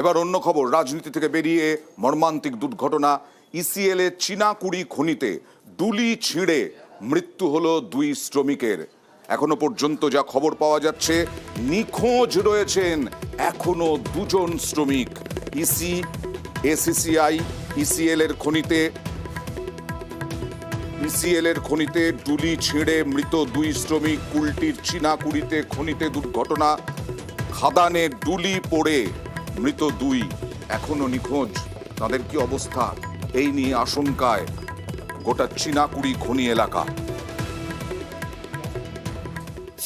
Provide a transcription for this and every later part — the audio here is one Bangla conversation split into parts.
এবার অন্য খবর, রাজনীতি থেকে বেরিয়ে মর্মান্তিক দুর্ঘটনা। ইসিএল এ চীনাকুড়ি খনিতে ডুলি ছিঁড়ে মৃত্যু হলো 2 শ্রমিকের। এখনো পর্যন্ত যা খবর পাওয়া যাচ্ছে, নিখোঁজ রয়েছেন এখনো 2 জন শ্রমিক। এসিসিআই ইসিএল এর খনিতে ডুলি ছিঁড়ে মৃত 2 শ্রমিক। কুলটির চীনাকুড়িতে খনিতে দুর্ঘটনা, খাদানে ডুলি পড়ে মৃত 2, এখনো নিখোঁজ। তাদের কি অবস্থা, এই নিয়ে আশঙ্কায় গোটা চীনাকুড়ি খনি এলাকা।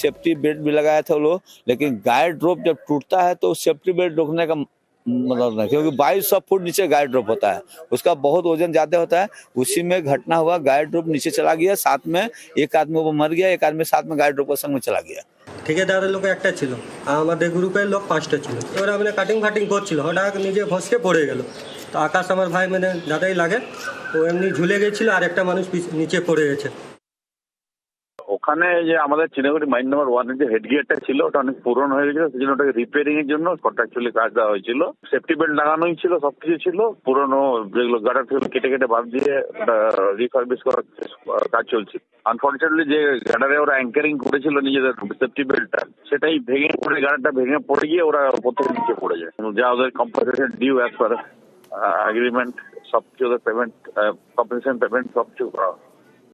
सेफ्टी बेल्ट भी लगाया था वो लोग, लेकिन गाइड रोप जब टूटता है तो सेफ्टी बेल्ट रोकने का मतलब नहीं, क्योंकि 2200 फुट नीचे गाइड रोप होता है, उसका बहुत वजन ज्यादा होता है। उसी में घटना हुआ, गाइड रोप नीचे चला गया, साथ में एक आदमी वो मर गया, एक आदमी साथ में गाइड रोप के संग में चला गया। ঠিকাদারের লোক একটা ছিল, আমাদের গ্রুপের লোক 5টা ছিল। ওরা মানে কাটিং ফাটিং করছিল, হঠাৎ নিজে ফসকে পড়ে গেল। তো আকাশ আমার ভাই মানে দাদাই লাগে, ও এমনি ঝুলে গেছিল, আর একটা মানুষ নিচে পড়ে গেছে। ওখানে যে আমাদের চিনাগুড়ি মাইন নাম্বার 1 এর যে হেড গিয়ারটা ছিল ওটা অনেক পুরনো হয়ে গেছিল, সেজন্য ওটাকে রিপেয়ারিং এর জন্য কন্ট্রাকচুয়ালি কাজ দেওয়া হয়েছিল। সেফটি বেল্ট লাগানোই ছিল, সবকিছু ছিল। পুরনো যেগুলো গার্ডার থেকে কেটে কেটে বাদ দিয়ে ওটা রিসার্ভিস করার কাজ চলছিল। আনফর্চুনেটলি যে গার্ডারে ওরা অ্যাঙ্কারিং করেছিল নিজেদের সেফটি বেল্টটা, সেটাই ভেঙে পড়ে, গার্ডারটা ভেঙে পড়ে গিয়ে ওরা উপর থেকে নিচে পড়ে যায়। যা ওদের compensation due as per agreement, সবকিছু ওদের পেমেন্ট, কম্পেনসেশন পেমেন্ট সবকিছু করা